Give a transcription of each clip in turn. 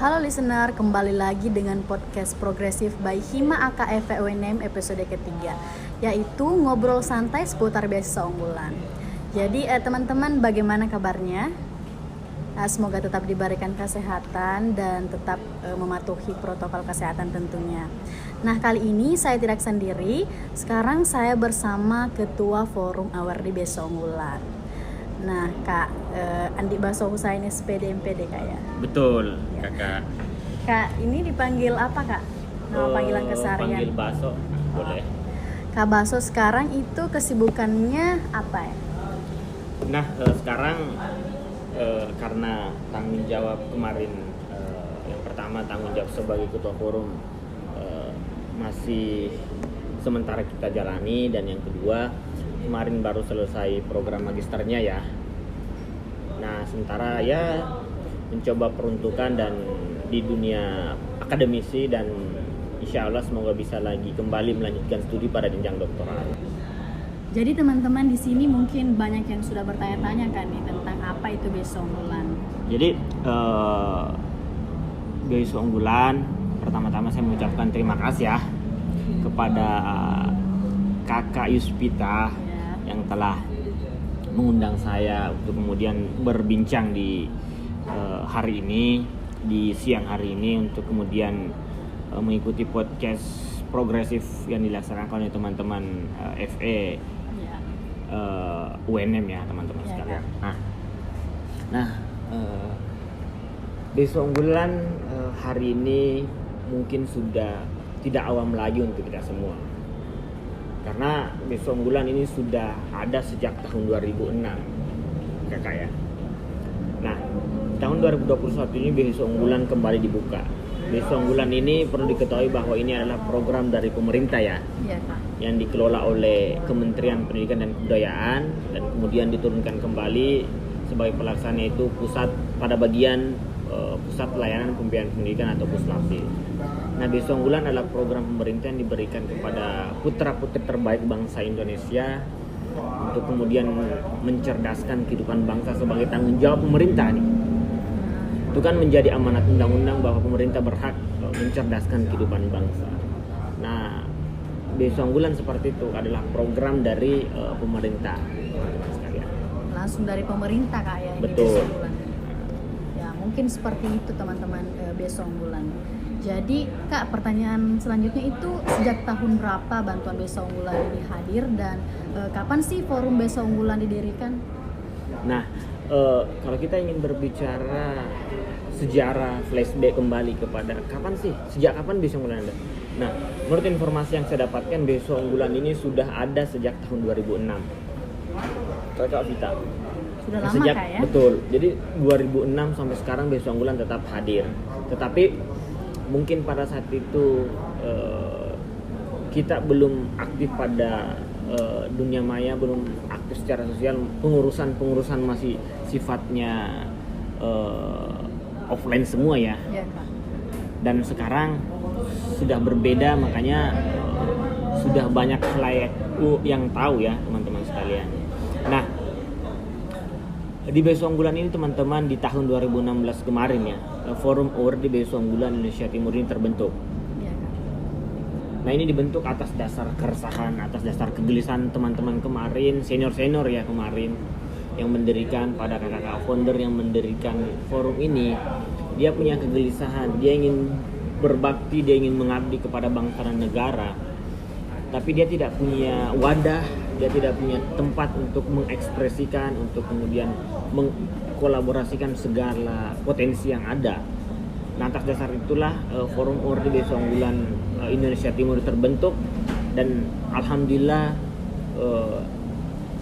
Halo listener, kembali lagi dengan podcast Progresif by Hima AKF UNM episode ketiga, yaitu ngobrol santai seputar beasiswa unggulan. Jadi teman-teman, bagaimana kabarnya? Semoga tetap diberikan kesehatan dan tetap mematuhi protokol kesehatan tentunya. Nah, kali ini saya tidak sendiri. Sekarang saya bersama Ketua Forum Awardee Beasiswa Unggulan. Nah, Kak Andi Baso Husaini SPD MPD Kak ya? Betul, Ya. Kakak. Kak, ini dipanggil apa Kak? Nama panggilan keseharian? Panggil Baso, boleh. Kak Baso sekarang itu kesibukannya apa ya? Nah, sekarang karena tanggung jawab kemarin, yang pertama tanggung jawab sebagai Ketua Forum masih sementara kita jalani, dan yang kedua kemarin baru selesai program magisternya ya. Nah, sementara ya mencoba peruntukan dan di dunia akademisi, dan insya Allah semoga bisa lagi kembali melanjutkan studi pada jenjang doktoral. Jadi teman-teman di sini mungkin banyak yang sudah bertanya-tanya kan nih tentang apa itu beasiswa unggulan. Jadi beasiswa unggulan, pertama-tama saya mengucapkan terima kasih ya kepada Kakak Yuspita yang telah mengundang saya untuk kemudian berbincang di hari ini, di siang hari ini, untuk kemudian mengikuti podcast progresif yang dilaksanakan oleh teman-teman FE UNM ya teman-teman sekalian. Nah, beasiswa unggulan hari ini mungkin sudah tidak awam lagi untuk kita semua, karena beasiswa unggulan ini sudah ada sejak tahun 2006 kakak ya. Nah, tahun 2021 ini beasiswa unggulan kembali dibuka. Beasiswa unggulan ini perlu diketahui bahwa ini adalah program dari pemerintah ya, yang dikelola oleh Kementerian Pendidikan dan Kebudayaan, dan kemudian diturunkan kembali sebagai pelaksana itu pusat pada bagian Pusat Pelayanan Pembiayaan Pendidikan atau Puslapdi. Nah, beasiswa unggulan adalah program pemerintah yang diberikan kepada putra-putri terbaik bangsa Indonesia untuk kemudian mencerdaskan kehidupan bangsa sebagai tanggung jawab pemerintah nih. Itu kan menjadi amanat undang-undang bahwa pemerintah berhak mencerdaskan kehidupan bangsa. Nah, beasiswa unggulan seperti itu adalah program dari pemerintah sekalian. Langsung dari pemerintah Kak ya? Betul. Beasiswa unggulan. Ya, mungkin seperti itu teman-teman beasiswa unggulan. Jadi Kak, pertanyaan selanjutnya itu sejak tahun berapa bantuan beasiswa unggulan ini hadir, dan kapan sih forum beasiswa unggulan didirikan? Nah, kalau kita ingin berbicara sejarah, flashback kembali kepada sejak kapan beasiswa unggulan ada? Nah, menurut informasi yang saya dapatkan, beasiswa unggulan ini sudah ada sejak tahun 2006. Kakak Vita. Sudah lama Sejak, Kak ya? Betul. Jadi 2006 sampai sekarang beasiswa unggulan tetap hadir. Tetapi mungkin pada saat itu kita belum aktif pada dunia maya, belum aktif secara sosial, pengurusan masih sifatnya offline semua ya. Iya Kak. Dan sekarang sudah berbeda, makanya sudah banyak khalayak yang tahu ya teman-teman sekalian. Nah, di beasiswa unggulan ini teman-teman, di tahun 2016 kemarin ya, Forum Awardee Beasiswa Unggulan Indonesia Timur ini terbentuk. Iya Kak. Nah, ini dibentuk atas dasar keresahan, atas dasar kegelisahan teman-teman kemarin, senior-senior ya kemarin, yang mendirikan, pada kakak-kakak founder yang mendirikan forum ini. Dia punya kegelisahan, dia ingin berbakti, dia ingin mengabdi kepada bangsa dan negara, tapi dia tidak punya wadah, dia tidak punya tempat untuk mengekspresikan, untuk kemudian mengkolaborasikan segala potensi yang ada. Nah, atas dasar itulah Forum Awardee Beasiswa Unggulan Indonesia Timur terbentuk, dan alhamdulillah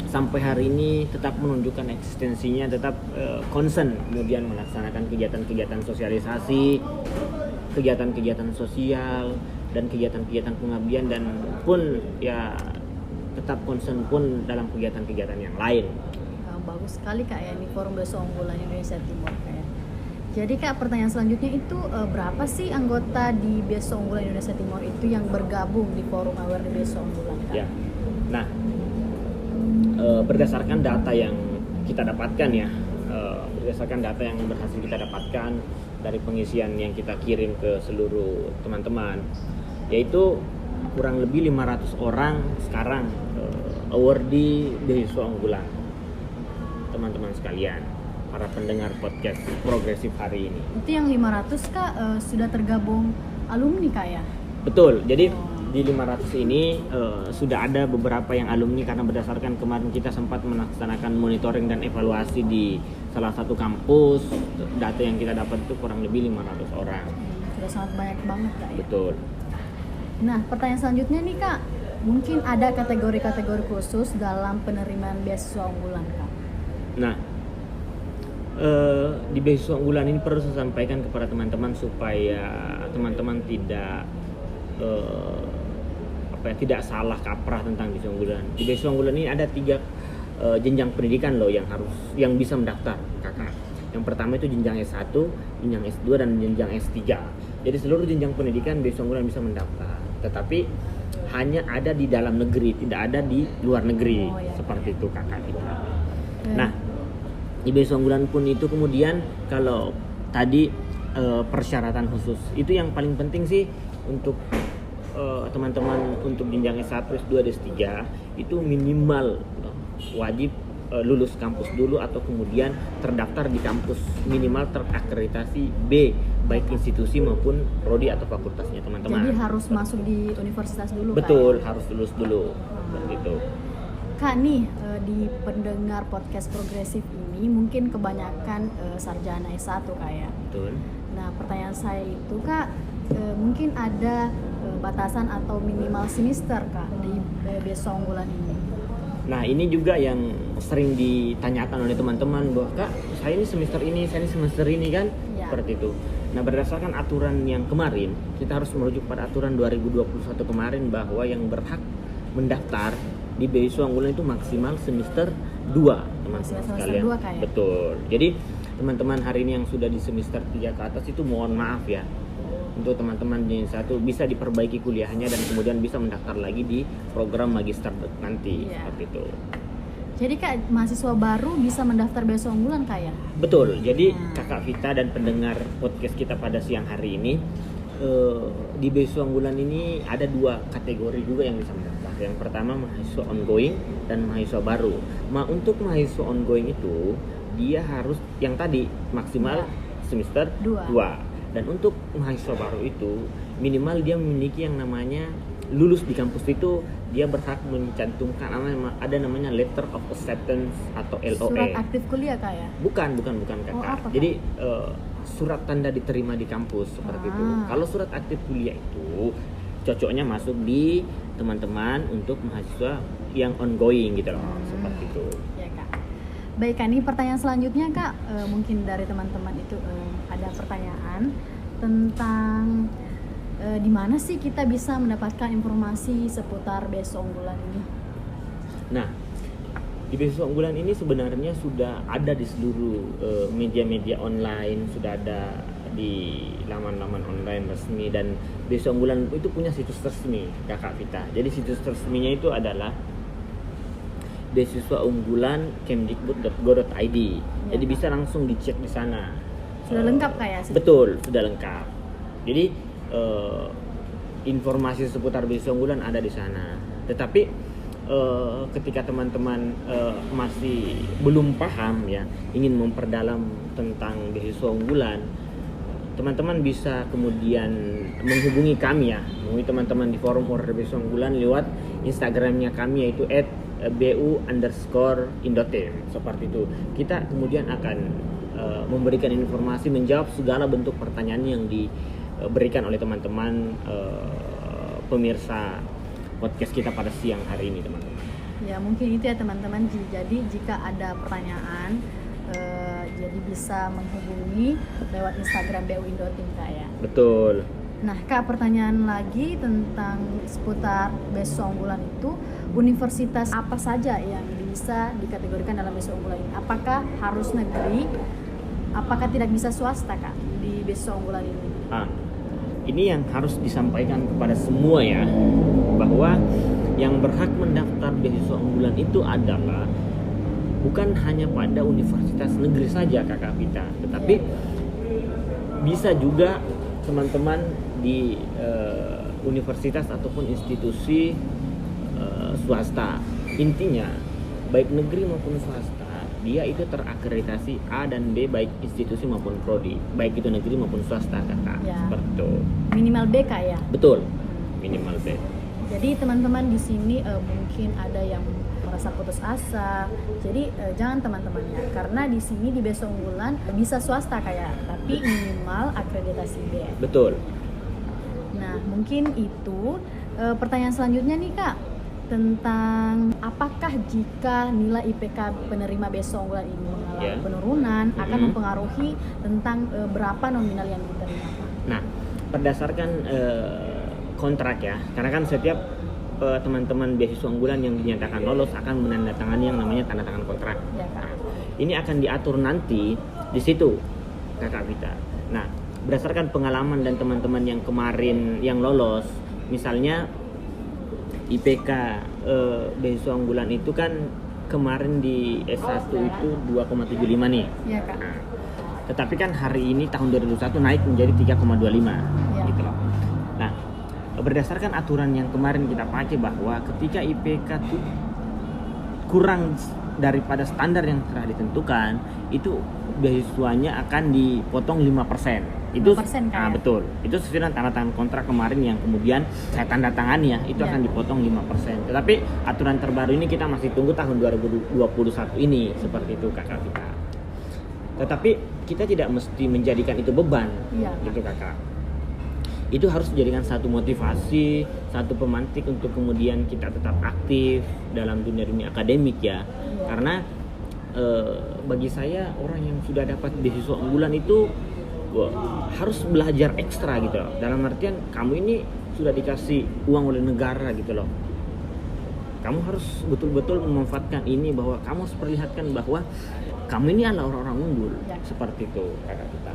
sampai hari ini tetap menunjukkan eksistensinya, tetap concern kemudian melaksanakan kegiatan-kegiatan sosialisasi, kegiatan-kegiatan sosial, dan kegiatan-kegiatan pengabdian, dan pun ya tetap concern pun dalam kegiatan-kegiatan yang lain. Bagus sekali Kak ya, ini Forum Beasiswa Unggulan Indonesia Timur Kak ya. Jadi Kak, pertanyaan selanjutnya itu berapa sih anggota di Beasiswa Unggulan Indonesia Timur itu yang bergabung di Forum Awardee Beasiswa Unggulan Kak? Ya. Nah, berdasarkan data yang kita dapatkan ya, berdasarkan data yang berhasil kita dapatkan, dari pengisian yang kita kirim ke seluruh teman-teman, yaitu kurang lebih 500 orang sekarang awardee beasiswa unggulan. Teman-teman sekalian, para pendengar podcast progresif hari ini. Itu yang 500 Kak sudah tergabung alumni Kak ya? Betul, jadi di 500 ini sudah ada beberapa yang alumni karena berdasarkan kemarin kita sempat melaksanakan monitoring dan evaluasi di salah satu kampus. Data yang kita dapat itu kurang lebih 500 orang. Sudah sangat banyak banget Kak ya? Betul. Nah, pertanyaan selanjutnya nih Kak, mungkin ada kategori-kategori khusus dalam penerimaan beasiswa unggulan Kak? Nah, di beasiswa unggulan ini perlu saya sampaikan kepada teman-teman supaya teman-teman tidak salah kaprah tentang beasiswa unggulan. Di beasiswa unggulan ini ada 3 jenjang pendidikan loh yang bisa mendaftar kakak. Yang pertama itu jenjang S1, jenjang S2 dan jenjang S3. Jadi seluruh jenjang pendidikan beasiswa unggulan bisa mendaftar. Tetapi hanya ada di dalam negeri, tidak ada di luar negeri. Seperti itu kakak kita. Nah, di beasiswa unggulan pun itu kemudian kalau tadi persyaratan khusus itu yang paling penting sih untuk teman-teman untuk jenjang S1, S2, S3 itu minimal wajib lulus kampus dulu atau kemudian terdaftar di kampus minimal terakreditasi B baik institusi maupun prodi atau fakultasnya teman-teman. Jadi harus masuk di universitas dulu. Betul, Kak, ya? harus lulus dulu. Begitu. Kak nih di pendengar podcast progresif ini mungkin kebanyakan sarjana S1 Kak ya. Betul. Nah, pertanyaan saya itu Kak, mungkin ada batasan atau minimal semester Kak di beasiswa unggulan ini. Nah, ini juga yang sering ditanyakan oleh teman-teman bahwa Kak, saya ini semester ini kan, Ya. Seperti itu. Nah, berdasarkan aturan yang kemarin, kita harus merujuk pada aturan 2021 kemarin bahwa yang berhak mendaftar di beasiswa unggulan itu maksimal semester 2, teman-teman sekalian. 2, Kak, ya? Betul. Jadi, teman-teman hari ini yang sudah di semester 3 ke atas itu mohon maaf ya. Untuk teman-teman di S1 bisa diperbaiki kuliahnya dan kemudian bisa mendaftar lagi di program magister nanti. Ya. Seperti itu. Jadi Kak, mahasiswa baru bisa mendaftar beasiswa unggulan Kak ya? Betul. Jadi Kakak Vita dan pendengar podcast kita pada siang hari ini di beasiswa unggulan ini ada 2 kategori juga yang bisa mendaftar. Yang pertama mahasiswa ongoing dan mahasiswa baru. Untuk mahasiswa ongoing itu dia harus yang tadi maksimal semester 2. Dan untuk mahasiswa baru itu minimal dia memiliki yang namanya lulus di kampus itu dia berhak mencantumkan ada namanya letter of acceptance atau LOA. Surat aktif kuliah Kak ya? Bukan kakak. Apa, Kak? Jadi surat tanda diterima di kampus seperti itu. Kalau surat aktif kuliah itu cocoknya masuk di teman-teman untuk mahasiswa yang ongoing gitu loh, seperti itu. Ya Kak. Baik Kak, ini pertanyaan selanjutnya Kak, mungkin dari teman-teman itu ada pertanyaan tentang di mana sih kita bisa mendapatkan informasi seputar beasiswa unggulan ini? Nah, di beasiswa unggulan ini sebenarnya sudah ada di seluruh media-media online, sudah ada di laman-laman online resmi, dan beasiswa unggulan itu punya situs resmi Kakak Vita. Jadi situs resminya itu adalah beasiswa unggulan kemdikbud.go.id. Jadi bisa langsung dicek di sana. Sudah lengkap Kak ya? Betul, sudah lengkap. Jadi informasi seputar beasiswa unggulan ada di sana. Tetapi ketika teman-teman masih belum paham ya, ingin memperdalam tentang beasiswa unggulan, teman-teman bisa kemudian menghubungi kami ya, menghubungi teman-teman di forum order beasiswa unggulan lewat Instagramnya kami yaitu @bu_indotim. Seperti itu. Kita kemudian akan memberikan informasi, menjawab segala bentuk pertanyaan yang diberikan oleh teman-teman pemirsa podcast kita pada siang hari ini, teman-teman. Ya mungkin itu ya teman-teman. Jadi jika ada pertanyaan jadi bisa menghubungi lewat Instagram BU Indotim Kak ya. Betul. Nah Kak, pertanyaan lagi tentang seputar beasiswa unggulan itu, universitas apa saja yang bisa dikategorikan dalam beasiswa unggulan ini? Apakah harus negeri? Apakah tidak bisa swasta Kak di beasiswa unggulan ini? Ini yang harus disampaikan kepada semua ya, bahwa yang berhak mendaftar beasiswa unggulan itu adalah bukan hanya pada universitas negeri saja Kakak Vita, tetapi bisa juga teman-teman di universitas ataupun institusi swasta. Intinya baik negeri maupun swasta, dia itu terakreditasi A dan B baik institusi maupun prodi, baik itu negeri maupun swasta, kakak. Ya. Seperti itu. Minimal B Kak ya. Betul, minimal B. Jadi teman-teman di sini mungkin ada yang merasa putus asa. Jadi jangan teman-teman ya, karena di sini di Beso Unggulan bisa swasta kayak, tapi minimal akreditasi B. Betul. Nah, mungkin itu pertanyaan selanjutnya nih Kak, tentang apakah jika nilai IPK penerima Beso Unggulan ini mengalami penurunan akan mempengaruhi tentang berapa nominal yang diterima Pak? Nah, berdasarkan kontrak ya, karena kan setiap teman-teman beasiswa unggulan yang dinyatakan lolos akan menandatangani yang namanya tanda tangan kontrak. Ya, Kak. Nah, ini akan diatur nanti di situ, Kakak Vita. Nah, berdasarkan pengalaman dan teman-teman yang kemarin yang lolos, misalnya IPK beasiswa unggulan itu kan kemarin di S1 itu 2,75 nih. Iya Kak. Nah, tetapi kan hari ini tahun 2021 naik menjadi 3,25 gitu loh. Nah, berdasarkan aturan yang kemarin kita pakai bahwa ketika IPK itu kurang daripada standar yang telah ditentukan, itu beasiswanya akan dipotong 5%. Itu 5% kan? Betul. Itu sesuai dengan tanda tangan kontrak kemarin yang kemudian saya tanda tangani ya, itu akan dipotong 5%. Tetapi aturan terbaru ini kita masih tunggu tahun 2021 ini, seperti itu Kakak kita. Tetapi kita tidak mesti menjadikan itu beban, gitu Kakak. Itu harus dijadikan satu motivasi, satu pemantik untuk kemudian kita tetap aktif dalam dunia akademik ya. Karena bagi saya orang yang sudah dapat beasiswa unggulan itu harus belajar ekstra gitu loh. Dalam artian kamu ini sudah dikasih uang oleh negara gitu loh. Kamu harus betul-betul memanfaatkan ini, bahwa kamu harus perlihatkan bahwa kamu ini adalah orang-orang unggul. Seperti itu kakak kita.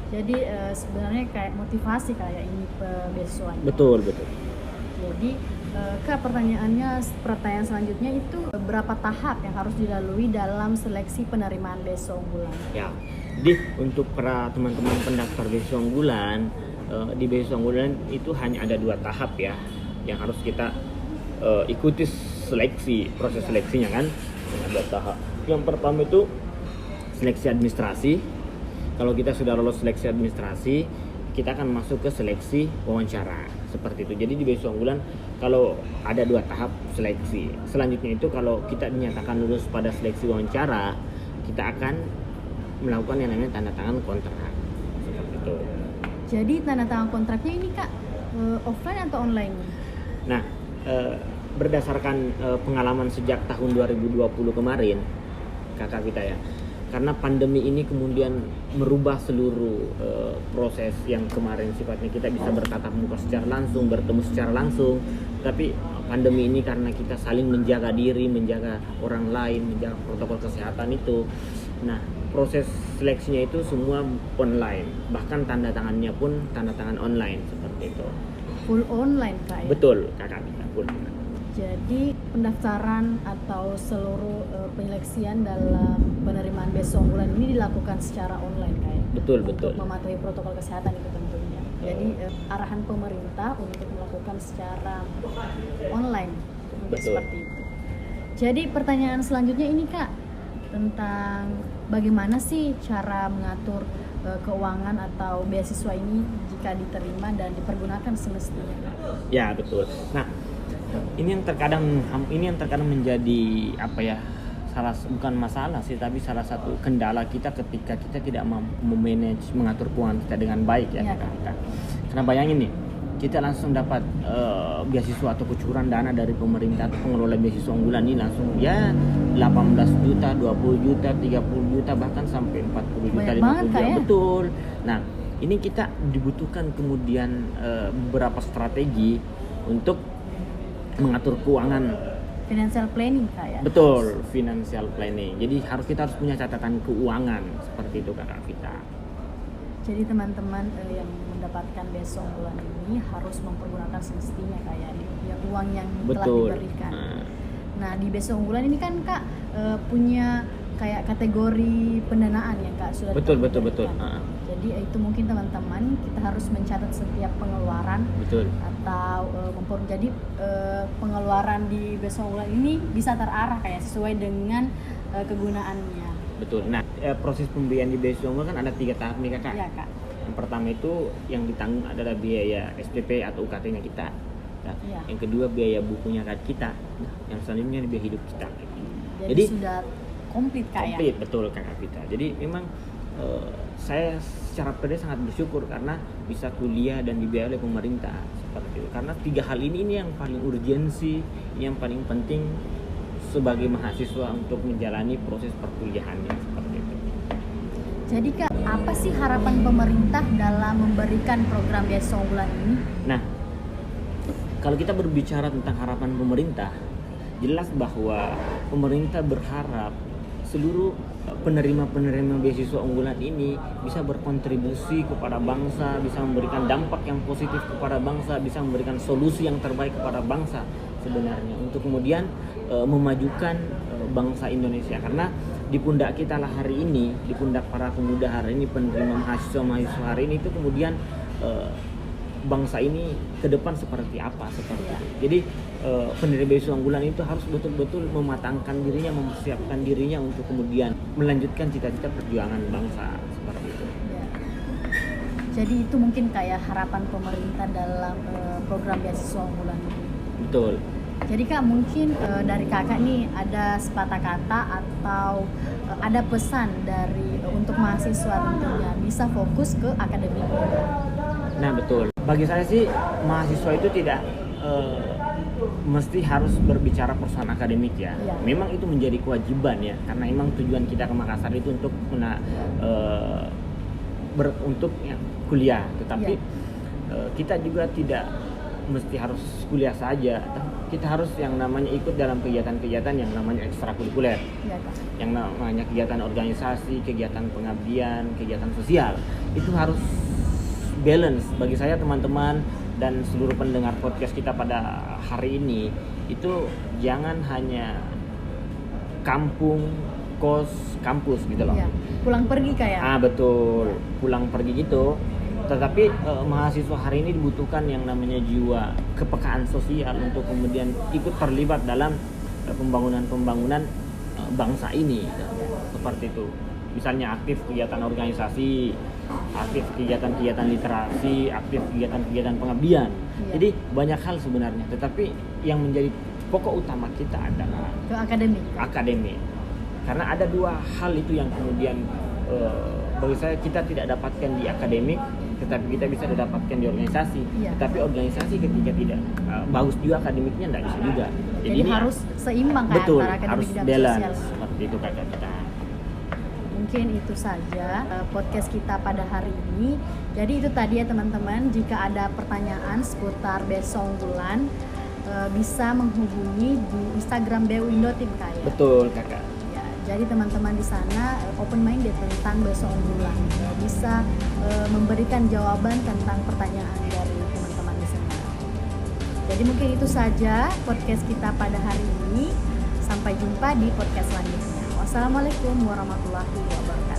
Jadi sebenarnya kayak motivasi kayak ini beasiswanya. Betul. Jadi Kak, pertanyaan selanjutnya itu berapa tahap yang harus dilalui dalam seleksi penerimaan beasiswa unggulan? Ya, jadi untuk para teman-teman pendaftar beasiswa unggulan, di beasiswa unggulan itu hanya ada 2 tahap ya, yang harus kita ikuti proses seleksinya kan, ada 2 tahap. Yang pertama itu seleksi administrasi. Kalau kita sudah lolos seleksi administrasi, kita akan masuk ke seleksi wawancara, seperti itu. Jadi di beasiswa unggulan kalau ada 2 tahap seleksi. Selanjutnya itu kalau kita dinyatakan lulus pada seleksi wawancara, kita akan melakukan yang namanya tanda tangan kontrak, seperti itu. Jadi tanda tangan kontraknya ini Kak offline atau online? Nah, berdasarkan pengalaman sejak tahun 2020 kemarin, kakak kita ya, karena pandemi ini kemudian merubah seluruh proses yang kemarin sifatnya kita bisa bertatap muka secara langsung, bertemu secara langsung, tapi pandemi ini karena kita saling menjaga diri, menjaga orang lain, menjaga protokol kesehatan itu, nah proses seleksinya itu semua online, bahkan tanda tangannya pun tanda tangan online, seperti itu. Full online Kak ya? Betul kakak kita, full online. Jadi pendaftaran atau seluruh penyeleksian dalam penerimaan beasiswa unggulan ini dilakukan secara online Kak ya? Betul. Untuk mematuhi protokol kesehatan itu tentunya. Jadi arahan pemerintah untuk melakukan secara online. Betul. Seperti itu. Jadi pertanyaan selanjutnya ini Kak, tentang bagaimana sih cara mengatur keuangan atau beasiswa ini jika diterima dan dipergunakan semestinya Kak? Ya, betul. Nah, ini yang terkadang menjadi apa ya, bukan masalah sih, tapi salah satu kendala kita ketika kita tidak memanage, mengatur keuangan kita dengan baik ya. Kita. Karena bayangin nih, kita langsung dapat beasiswa atau kucuran dana dari pemerintah atau pengelola beasiswa unggulan ini langsung ya 18 juta, 20 juta, 30 juta, bahkan sampai 40 juta, 50 juta. Ya? Betul. Nah, ini kita dibutuhkan kemudian beberapa strategi untuk mengatur keuangan. Financial planning Kak ya? Betul, financial planning. Jadi kita harus punya catatan keuangan, seperti itu Kakak Vita. Jadi teman-teman yang mendapatkan beasiswa unggulan ini harus mempergunakan semestinya kayak yang uang yang telah diberikan. Nah di beasiswa unggulan ini kan Kak punya kayak kategori pendanaan ya Kak, sudah betul. Jadi itu mungkin teman-teman kita harus mencatat setiap pengeluaran. Betul. Atau jadi pengeluaran di beasiswa unggulan ini bisa terarah kayak sesuai dengan kegunaannya. Betul. Nah, proses pemberian di beasiswa unggulan kan ada 3 tahap nih kakak. Iya kak. Yang pertama itu yang ditanggung adalah biaya SPP atau UKT-nya kita. Nah, Iya. Yang kedua biaya bukunya kita. Nah, yang selanjutnya biaya hidup kita. Jadi sudah komplit kak ya. Komplit, betul kakak Vita. Jadi memang saya secara pribadi sangat bersyukur karena bisa kuliah dan dibiayai oleh pemerintah seperti itu. Karena 3 hal ini yang paling urgensi, yang paling penting sebagai mahasiswa untuk menjalani proses perkuliahannya seperti itu. Jadi kak, apa sih harapan pemerintah dalam memberikan program beasiswa unggulan ini? Nah, kalau kita berbicara tentang harapan pemerintah, jelas bahwa pemerintah berharap seluruh penerima-penerima beasiswa unggulan ini bisa berkontribusi kepada bangsa, bisa memberikan dampak yang positif kepada bangsa, bisa memberikan solusi yang terbaik kepada bangsa sebenarnya untuk kemudian memajukan bangsa Indonesia. Karena di pundak kita lah hari ini, di pundak para pemuda hari ini, penerima mahasiswa hari ini itu kemudian bangsa ini ke depan seperti apa seperti itu. Jadi penerima beasiswa unggulan itu harus betul-betul mematangkan dirinya, mempersiapkan dirinya untuk kemudian melanjutkan cita-cita perjuangan bangsa seperti itu. Ya. Jadi itu mungkin kayak harapan pemerintah dalam program beasiswa unggulan ini. Betul. Jadi kak mungkin dari kakak nih ada sepatah kata atau ada pesan dari untuk mahasiswa tentunya bisa fokus ke akademik. Nah betul. Bagi saya sih mahasiswa itu tidak mesti harus berbicara persoalan akademik ya. Ya. Memang itu menjadi kewajiban ya, karena memang tujuan kita ke Makassar itu untuk untuk kuliah. Tetapi kita juga tidak mesti harus kuliah saja. Kita harus yang namanya ikut dalam kegiatan-kegiatan yang namanya ekstrakurikuler. Ya, Kak. Yang namanya kegiatan organisasi, kegiatan pengabdian, kegiatan sosial. Itu harus balance bagi saya teman-teman dan seluruh pendengar podcast kita pada hari ini. Itu jangan hanya kampung, kos, kampus gitu loh. Ya. Pulang pergi kayak. Betul, pulang pergi gitu. Tetapi mahasiswa hari ini dibutuhkan yang namanya jiwa kepekaan sosial untuk kemudian ikut terlibat dalam pembangunan bangsa ini seperti itu. Misalnya aktif kegiatan organisasi, aktif kegiatan-kegiatan literasi, aktif kegiatan-kegiatan pengabdian. Jadi banyak hal sebenarnya, tetapi yang menjadi pokok utama kita adalah Ke akademik. Karena ada 2 hal itu yang kemudian bagi saya kita tidak dapatkan di akademik, tetapi kita bisa didapatkan di organisasi. Tetapi organisasi ketika tidak bagus juga, akademiknya tidak bisa juga. Jadi ini harus seimbang kan antara akademik dan balance, sosial. seperti itu kakak kita. Mungkin itu saja podcast kita pada hari ini. Jadi itu tadi ya teman-teman, jika ada pertanyaan seputar beasiswa unggulan bisa menghubungi di Instagram BU Indotim Kak ya. Betul kakak. Jadi teman-teman di sana open minded tentang beasiswa unggulan, bisa memberikan jawaban tentang pertanyaan dari teman-teman di sana. Jadi mungkin itu saja podcast kita pada hari ini. Sampai jumpa di podcast selanjutnya. Wassalamualaikum warahmatullahi wabarakatuh.